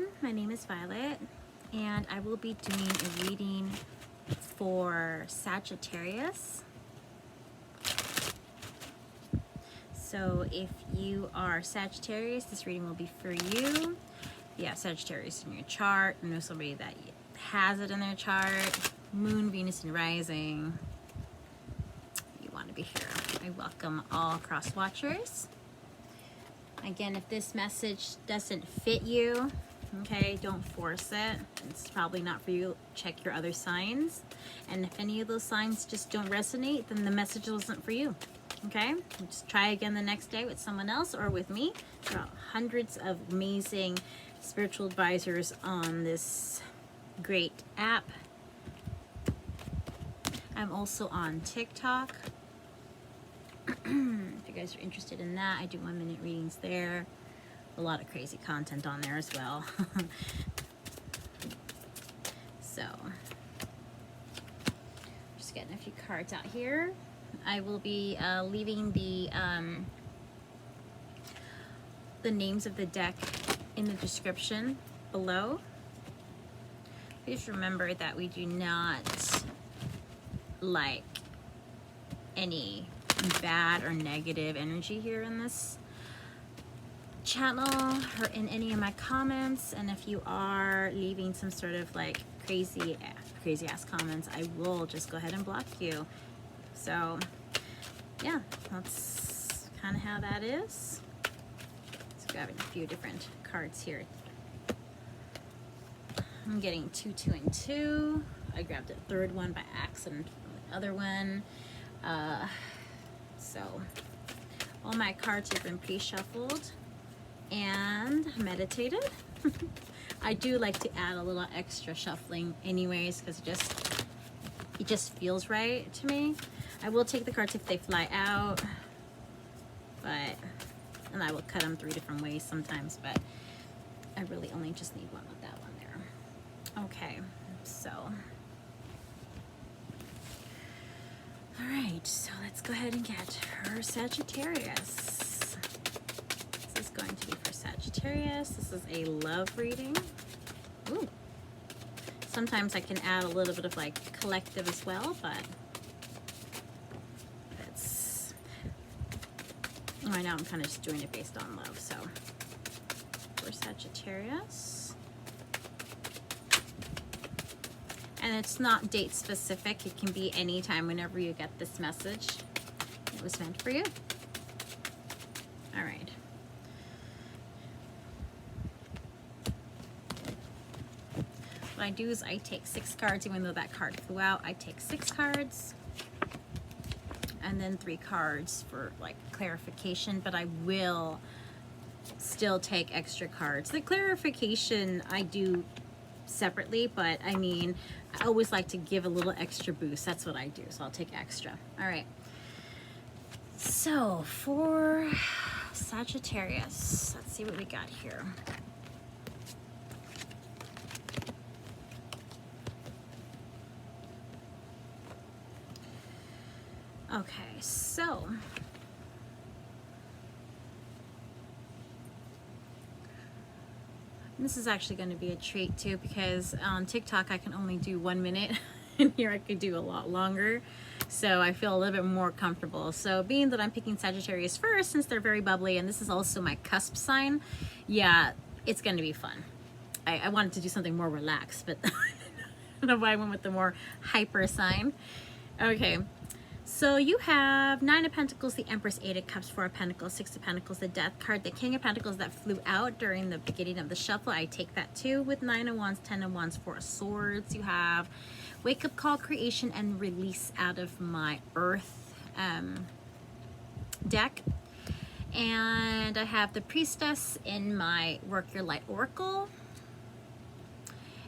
everyone, my name is Violet and I will be doing a reading for Sagittarius. So if you are Sagittarius, this reading will be for you. Yeah, Sagittarius in your chart, you know somebody that has it in their chart, Moon, Venus, and Rising. You want to be here. I welcome all cross watchers. Again, if this message doesn't fit you, okay, don't force it. It's probably not for you. Check your other signs. And if any of those signs just don't resonate, then the message wasn't for you. Okay? Just try again the next day with someone else or with me. There are hundreds of amazing spiritual advisors on this great app. I'm also on TikTok. If you guys are interested in that, I do 1-minute readings there. A lot of crazy content on there as well. So, just getting a few cards out here. I will be leaving the names of the deck in the description below. Please remember that we do not like any bad or negative energy here in this channel or in any of my comments. And if you are leaving some sort of like crazy ass comments, I will just go ahead and block you. So yeah, that's kind of how that is. So grabbing a few different cards here. I'm getting 2, 2, and 2. I grabbed a third one by accident from the other one. So all my cards have been pre-shuffled and meditated. I do like to add a little extra shuffling anyways, because it just feels right to me. I will take the cards if they fly out, and I will cut them 3 different ways sometimes, but I really only just need one with that one there. Okay, so all right, so let's go ahead and get her Sagittarius. This is going to be for Sagittarius. This is a love reading. Ooh. Sometimes I can add a little bit of like collective as well, but it's right now I'm kind of just doing it based on love. So for Sagittarius. And it's not date specific. It can be any time whenever you get this message. It was meant for you. All right. What I do is I take 6 cards, even though that card flew out. I take 6 cards and then 3 cards for like clarification, but I will still take extra cards. The clarification I do separately, but I mean, I always like to give a little extra boost. That's what I do, so I'll take extra. All right, so for Sagittarius, let's see what we got here. Okay, so this is actually going to be a treat too, because on TikTok I can only do 1 minute and here I could do a lot longer, so I feel a little bit more comfortable. So being that I'm picking Sagittarius first, since they're very bubbly and this is also my cusp sign, yeah, it's going to be fun. I wanted to do something more relaxed, but I don't know why I went with the more hyper sign. Okay, so you have 9 of Pentacles, the Empress, 8 of Cups, 4 of Pentacles, 6 of Pentacles, the Death card, the King of Pentacles that flew out during the beginning of the shuffle. I take that too with 9 of Wands, 10 of Wands, 4 of Swords. You have Wake Up Call, Creation, and Release out of my Earth deck. And I have the Priestess in my Work Your Light Oracle.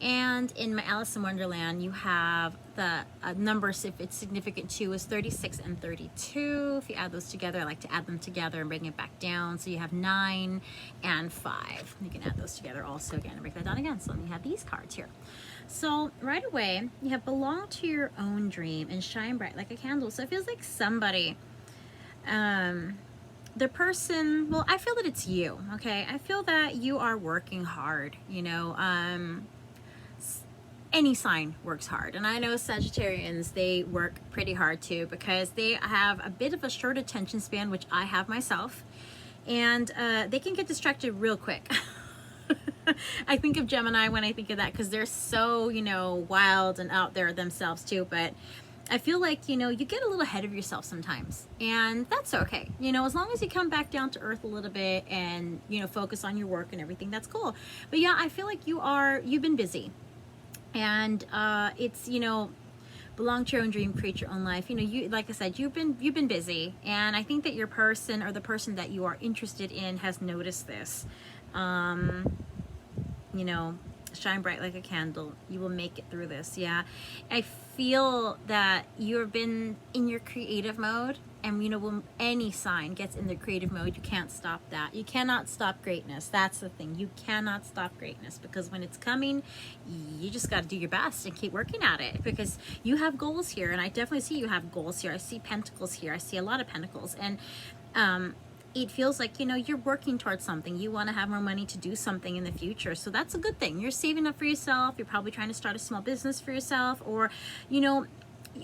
And in my Alice in Wonderland, you have the numbers, if it's significant too, is 36 and 32. If you add those together, I like to add them together and bring it back down. So you have 9 and 5. You can add those together also again and break that down again. So let me have these cards here. So right away, you have Belong to Your Own Dream and Shine Bright Like a Candle. So it feels like somebody the person, well, I feel that it's you, okay? I feel that you are working hard, you know. Any sign works hard, and I know Sagittarians, they work pretty hard too, because they have a bit of a short attention span, which I have myself, and they can get distracted real quick. I think of Gemini when I think of that, because they're so, you know, wild and out there themselves too. But I feel like, you know, you get a little ahead of yourself sometimes, and that's okay. You know, as long as you come back down to earth a little bit and, you know, focus on your work and everything, that's cool. But yeah, I feel like you've been busy, and it's, you know, belong to your own dream, create your own life. You know, you, like I said, you've been busy, and I think that your person, or the person that you are interested in, has noticed this. You know, shine bright like a candle. You will make it through this. Yeah, I feel that you've been in your creative mode, and you know, when any sign gets in the creative mode, you can't stop that. You cannot stop greatness. That's the thing. You cannot stop greatness, because when it's coming, you just got to do your best and keep working at it, because you have goals here, and I definitely see you have goals here. I see pentacles here. I see a lot of pentacles, and it feels like, you know, you're working towards something. You want to have more money to do something in the future. So that's a good thing. You're saving up for yourself. You're probably trying to start a small business for yourself, or, you know,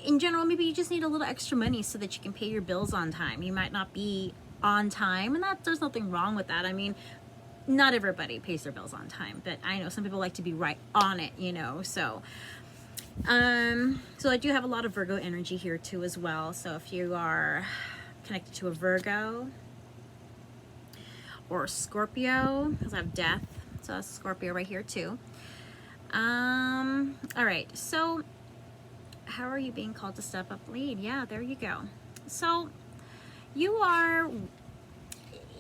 in general, maybe you just need a little extra money so that you can pay your bills on time. You might not be on time, and there's nothing wrong with that. I mean, not everybody pays their bills on time, but I know some people like to be right on it, you know. So I do have a lot of Virgo energy here too as well. So if you are connected to a Virgo or Scorpio, because I have death, so that's Scorpio right here too. All right, so how are you being called to step up, lead? Yeah, there you go. So you are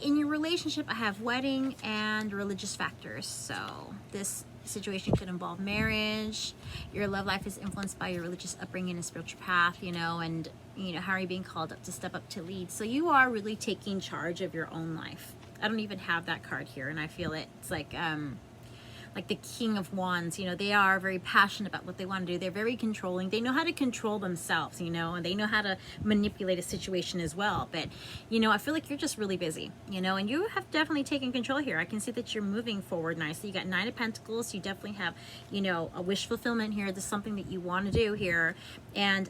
in your relationship. I have wedding and religious factors. So this situation could involve marriage. Your love life is influenced by your religious upbringing and spiritual path, you know, and you know, how are you being called up to step up to lead? So you are really taking charge of your own life. I don't even have that card here, and I feel it's like the King of Wands. You know, they are very passionate about what they want to do. They're very controlling. They know how to control themselves, you know, and they know how to manipulate a situation as well. But, you know, I feel like you're just really busy, you know, and you have definitely taken control here. I can see that you're moving forward nicely. You got Nine of Pentacles. You definitely have, you know, a wish fulfillment here. There's something that you want to do here. And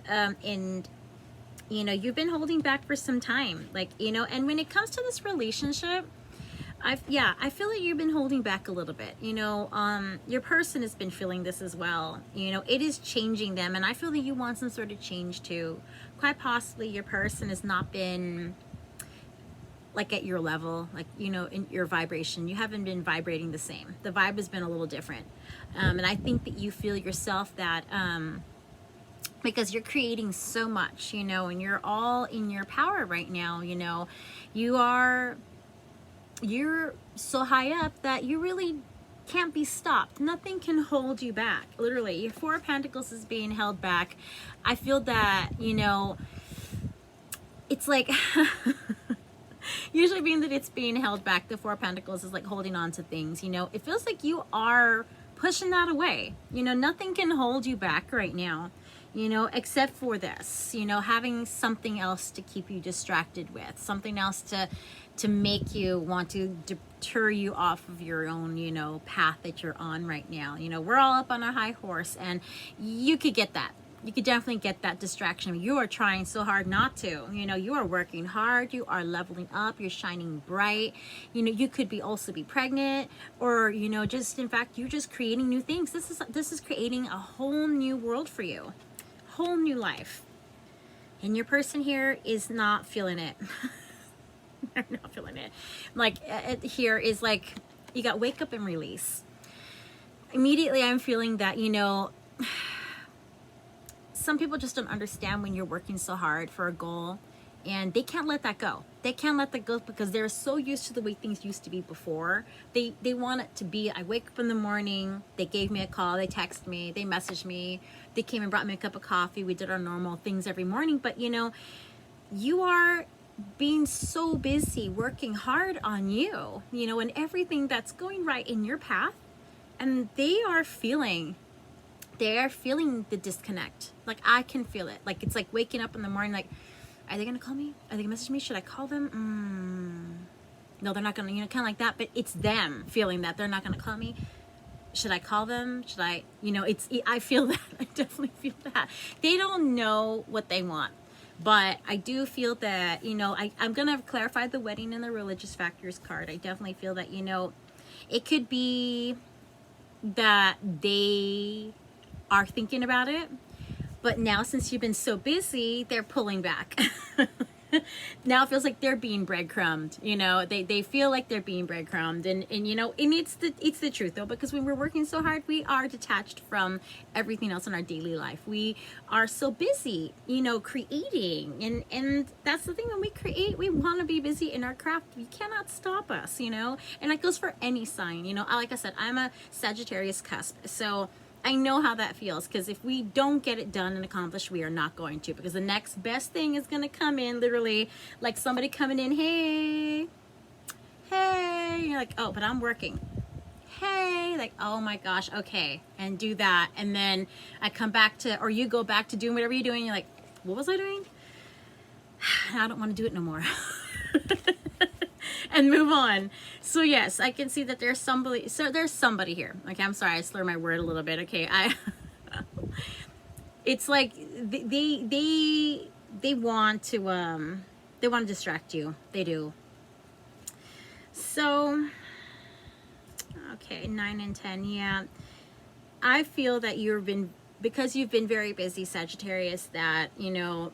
you know, you've been holding back for some time, like, you know, and when it comes to this relationship, I feel like you've been holding back a little bit, you know. Your person has been feeling this as well, you know. It is changing them, and I feel that you want some sort of change too. Quite possibly your person has not been like at your level, like, you know, in your vibration. You haven't been vibrating the same. The vibe has been a little different, and I think that you feel yourself that because you're creating so much, you know, and you're all in your power right now, you know. You're so high up that you really can't be stopped. Nothing can hold you back. Literally, your Four of Pentacles is being held back. I feel that, you know, it's like usually being that it's being held back, the Four of Pentacles is like holding on to things, you know. It feels like you are pushing that away. You know, nothing can hold you back right now, you know, except for this, you know, having something else to keep you distracted with, something else to make you want to deter you off of your own, you know, path that you're on right now. You know, we're all up on a high horse, and you could get that. You could definitely get that distraction. You are trying so hard not to. You know, you are working hard. You are leveling up. You're shining bright. You know, you could also be pregnant, or, you know, just, in fact, you're just creating new things. This is creating a whole new world for you, whole new life. And your person here is not feeling it. I'm not feeling it. Like, here is like, you got wake up and release. Immediately I'm feeling that, you know, some people just don't understand when you're working so hard for a goal, and they can't let that go. They can't let that go because they're so used to the way things used to be before. They want it to be, I wake up in the morning, they gave me a call, they texted me, they messaged me, they came and brought me a cup of coffee, we did our normal things every morning. But, you know, you are being so busy working hard on you, you know, and everything that's going right in your path, and they are feeling the disconnect. Like, I can feel it. Like, it's like waking up in the morning, like, are they gonna call me? Are they gonna message me? Should I call them? No, they're not gonna, kind of like that, but it's them feeling that they're not gonna call me. Should I call them? Should I, I feel that. I definitely feel that. They don't know what they want. But I do feel that, I'm going to clarify the wedding and the religious factors card. I definitely feel that, it could be that they are thinking about it. But now, since you've been so busy, they're pulling back. Now it feels like they're being breadcrumbed. They feel like they're being breadcrumbed, and it's the truth though, because when we're working so hard, we are detached from everything else in our daily life. We are so busy, creating, and that's the thing. When we create, we want to be busy in our craft. You cannot stop us, and that goes for any sign. Like I said, I'm a Sagittarius cusp, so I know how that feels, because if we don't get it done and accomplished, we are not going to, because the next best thing is going to come in, literally like somebody coming in, hey, you're like, oh, but I'm working. Hey, like, oh my gosh, okay, and do that, and then I come back to, or you go back to doing whatever you're doing, you're like, what was I doing? I don't want to do it no more. And move on. So yes, I can see that there's somebody here. Okay, I'm sorry, I slur my word a little bit. Okay, it's like they want to distract you. They do. So okay, 9 and 10. Yeah, I feel that because you've been very busy, Sagittarius, that you need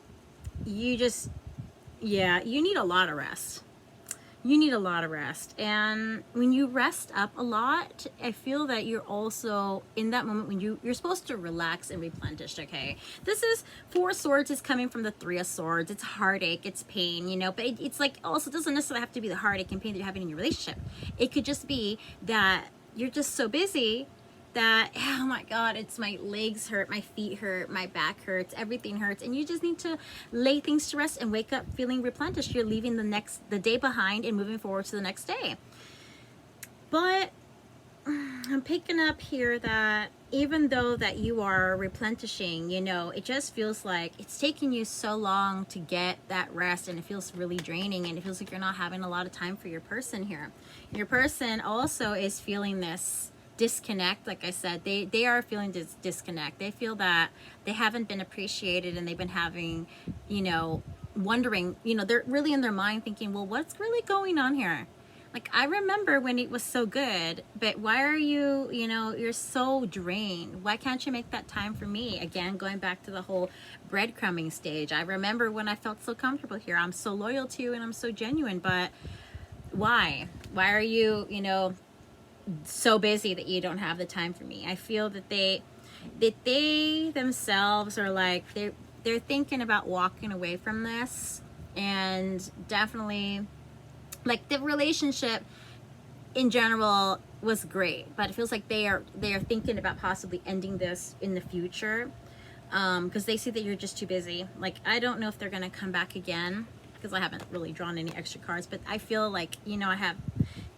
a lot of rest. You need a lot of rest, and when you rest up a lot, I feel that you're also in that moment when you're supposed to relax and replenish. Okay, this is 4 swords is coming from the 3 of swords. It's heartache, it's pain, but it's like also doesn't necessarily have to be the heartache and pain that you're having in your relationship. It could just be that you're just so busy that, oh my God, it's my legs hurt, my feet hurt, my back hurts, everything hurts, and you just need to lay things to rest and wake up feeling replenished. You're leaving the day behind and moving forward to the next day. But I'm picking up here that even though that you are replenishing, it just feels like it's taking you so long to get that rest, and it feels really draining, and it feels like you're not having a lot of time for your person here. Your person also is feeling this disconnect. Like I said, they are feeling this disconnect. They feel that they haven't been appreciated, and they've been having, wondering, they're really in their mind thinking, well, what's really going on here? Like, I remember when it was so good, but why are you, you're so drained. Why can't you make that time for me? Again, going back to the whole breadcrumbing stage. I remember when I felt so comfortable here. I'm so loyal to you and I'm so genuine, but why? Why are you, so busy that you don't have the time for me? I feel that they themselves are like, they're thinking about walking away from this, and definitely, like, the relationship in general was great, but it feels like they are thinking about possibly ending this in the future, because they see that you're just too busy. Like, I don't know if they're gonna come back again, because I haven't really drawn any extra cards, but I feel like, I have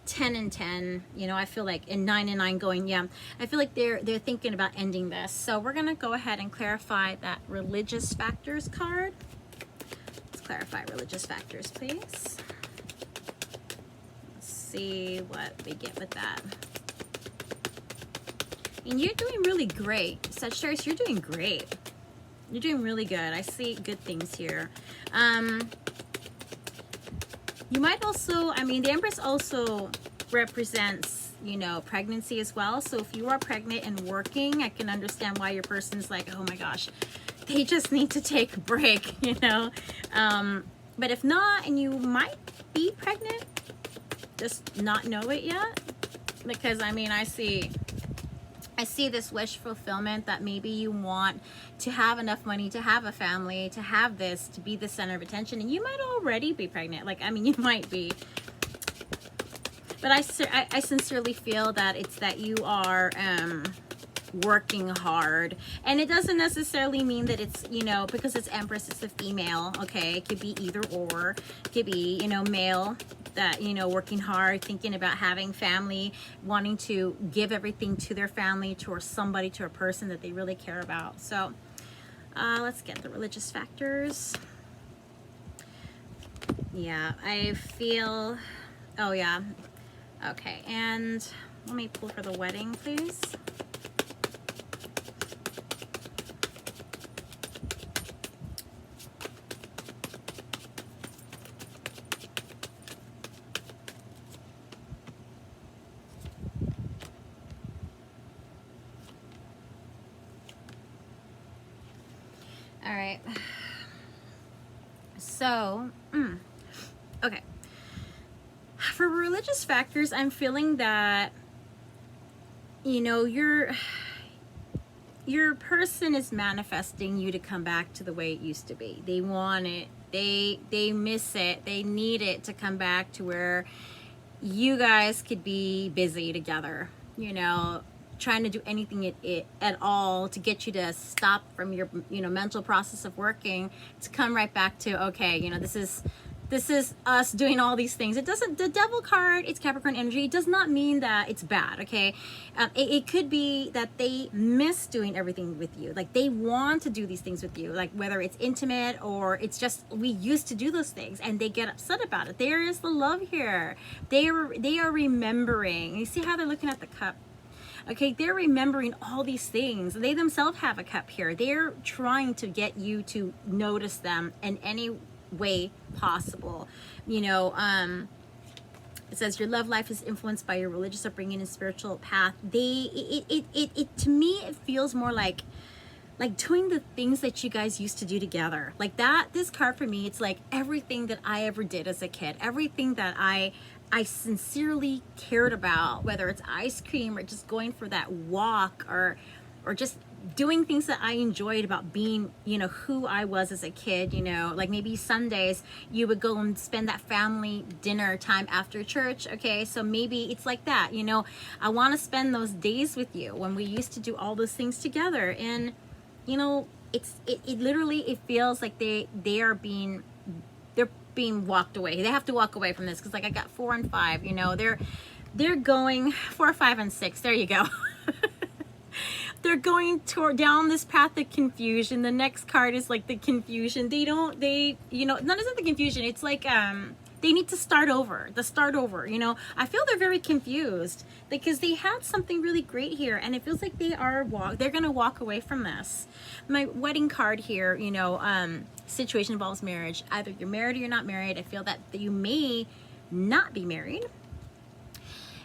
10 and 10, I feel like, and 9 and 9 going, yeah, I feel like they're thinking about ending this. So we're gonna go ahead and clarify that religious factors card. Let's clarify religious factors, please. Let's see what we get with that. And you're doing really great, Sagittarius. You're doing great. You're doing really good. I see good things here. You might also, the Empress also represents, pregnancy as well. So if you are pregnant and working, I can understand why your person's like, oh my gosh, they just need to take a break, But if not, and you might be pregnant, just not know it yet. Because, I see this wish fulfillment that maybe you want to have enough money to have a family, to have this, to be the center of attention, and you might already be pregnant. Like, you might be. But I sincerely feel that it's that you are working hard, and it doesn't necessarily mean that it's, because it's Empress, it's a female. Okay, it could be either or. It could be, male, that, working hard, thinking about having family, wanting to give everything to their family, to somebody, to a person that they really care about. So let's get the religious factors. Yeah, I feel, oh yeah. Okay, and let me pull for the wedding, please. All right. So, okay. For religious factors, I'm feeling that, you know, your person is manifesting you to come back to the way it used to be. They want it. They miss it. They need it to come back to where you guys could be busy together, you know, trying to do anything at all to get you to stop from your, you know, mental process of working, to come right back to, okay, you know, this is us doing all these things. It doesn't, the devil card, it's Capricorn energy. It does not mean that it's bad, okay? It could be that they miss doing everything with you. Like, they want to do these things with you, like whether it's intimate or it's just, we used to do those things, and they get upset about it. There is the love here. They are remembering. You see how they're looking at the cup? Okay, they're remembering all these things. They themselves have a cup here. They're trying to get you to notice them in any way possible. You know, it says your love life is influenced by your religious upbringing and spiritual path. It to me, it feels more like doing the things that you guys used to do together. Like that, this card for me, it's like everything that I ever did as a kid, everything that I sincerely cared about, whether it's ice cream or just going for that walk or just doing things that I enjoyed about being, you know, who I was as a kid. You know, like maybe Sundays you would go and spend that family dinner time after church. Okay, so maybe it's like that, you know, I want to spend those days with you when we used to do all those things together. And you know, it literally, it feels like they're being walked away. They have to walk away from this, because like I got 4 and 5, you know, they're going 4, 5 and 6, there you go. They're going down this path of confusion. The next card is like the confusion. You know, none isn't the confusion. It's like, they need to start over, you know. I feel they're very confused because they had something really great here, and it feels like they're going to walk away from this. My wedding card here, you know, situation involves marriage. Either you're married or you're not married. I feel that you may not be married,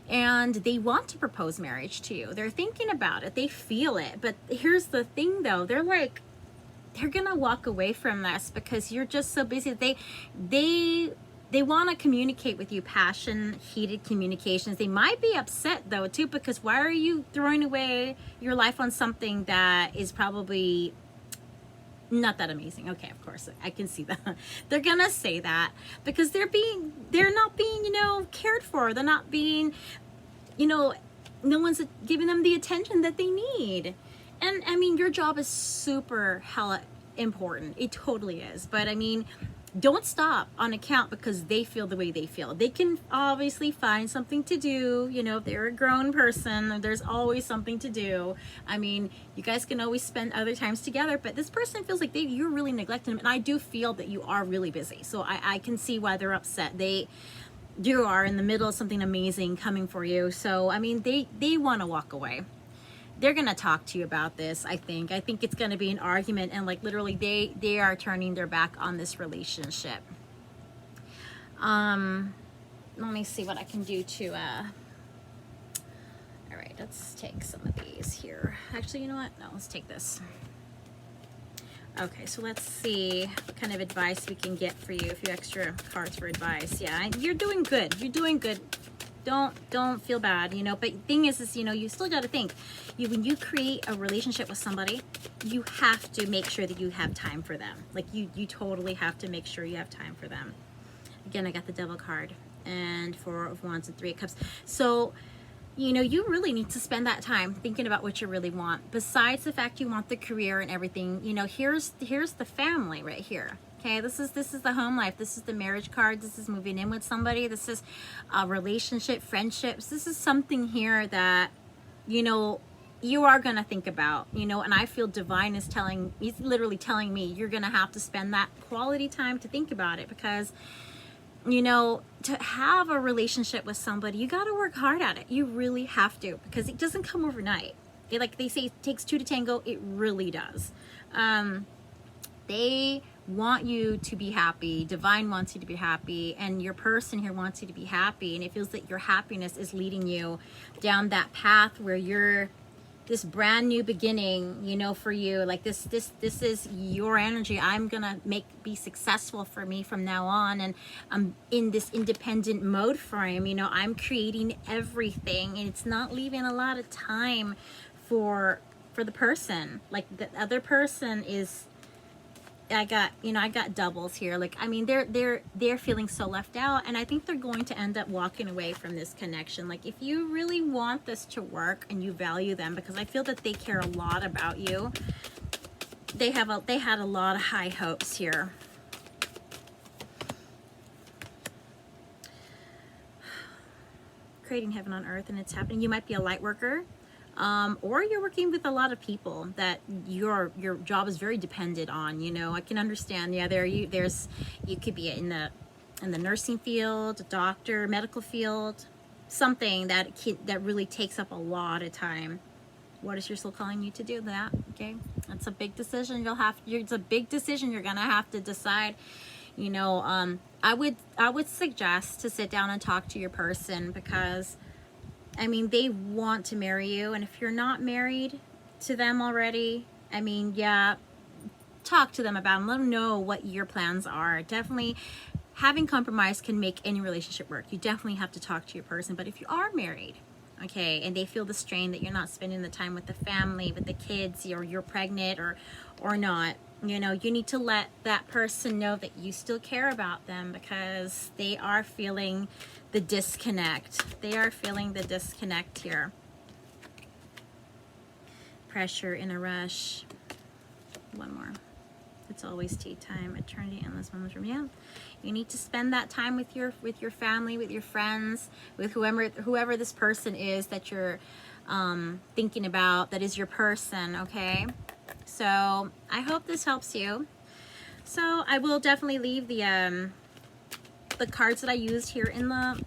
and they want to propose marriage to you. They're thinking about it. They feel it. But here's the thing though. They're gonna walk away from this because you're just so busy. They want to communicate with you, heated communications. They might be upset though too, because why are you throwing away your life on something that is probably not that amazing? Okay, of course, I can see that. They're gonna say that because they're not being, you know, cared for. They're not being, you know, no one's giving them the attention that they need. And I mean, your job is super hella important. It totally is. But I mean, don't stop on account because they feel the way they feel. They can obviously find something to do. You know, if they're a grown person, there's always something to do. I mean, you guys can always spend other times together, but this person feels like you're really neglecting them. And I do feel that you are really busy. So I can see why they're upset. You are in the middle of something amazing coming for you. So, I mean, they want to walk away. They're going to talk to you about this, I think. I think it's going to be an argument, and like literally they are turning their back on this relationship. Let me see what I can do to all right, let's take some of these here. Actually, you know what? No, let's take this. Okay, so let's see what kind of advice we can get for you. A few extra cards for advice. Yeah, you're doing good. You're doing good. Don't feel bad, you know. But the thing is, you know, you still got to think. When you create a relationship with somebody, you have to make sure that you have time for them. Like you totally have to make sure you have time for them. Again, I got the Devil card and 4 of Wands and 3 of Cups. So, you know, you really need to spend that time thinking about what you really want. Besides the fact you want the career and everything, you know, here's the family right here. Okay, this is the home life. This is the marriage card. This is moving in with somebody. This is a relationship, friendships. This is something here that, you know, you are going to think about, you know, and I feel divine is literally telling me you're going to have to spend that quality time to think about it, because you know, to have a relationship with somebody, you got to work hard at it. You really have to, because it doesn't come overnight. Like they say, it takes two to tango. It really does. They want you to be happy. Divine wants you to be happy, and your person here wants you to be happy. And it feels that your happiness is leading you down that path where you're this brand new beginning, you know, for you. Like this is your energy. I'm gonna be successful for me from now on, and I'm in this independent mode frame. You know, I'm creating everything, and it's not leaving a lot of time for the person. Like the other person is, I got doubles here. Like, I mean, they're feeling so left out, and I think they're going to end up walking away from this connection. Like, if you really want this to work and you value them, because I feel that they care a lot about you, they had a lot of high hopes here. Creating heaven on earth, and it's happening. You might be a light worker. Or you're working with a lot of people that your job is very dependent on. You know, I can understand. Yeah, you could be in the nursing field, a doctor, medical field, something that really takes up a lot of time. What is your soul calling you to do? That, okay? That's a big decision. It's a big decision you're gonna have to decide. You know, I would suggest to sit down and talk to your person, because I mean, they want to marry you, and if you're not married to them already, I mean, yeah, talk to them about them. Let them know what your plans are. Definitely, having compromise can make any relationship work. You definitely have to talk to your person. But if you are married, okay, and they feel the strain that you're not spending the time with the family, with the kids, or you're pregnant or not, you know, you need to let that person know that you still care about them, because they are feeling the disconnect. They are feeling the disconnect here. Pressure in a rush. One more. It's always tea time. Eternity, endless moments from, yeah. You need to spend that time with your family, with your friends, with whoever this person is that you're thinking about, that is your person, okay? So I hope this helps you. So I will definitely leave the cards that I used here in the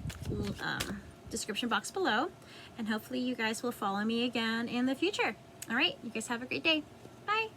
description box below, and hopefully you guys will follow me again in the future. All right, you guys have a great day. Bye.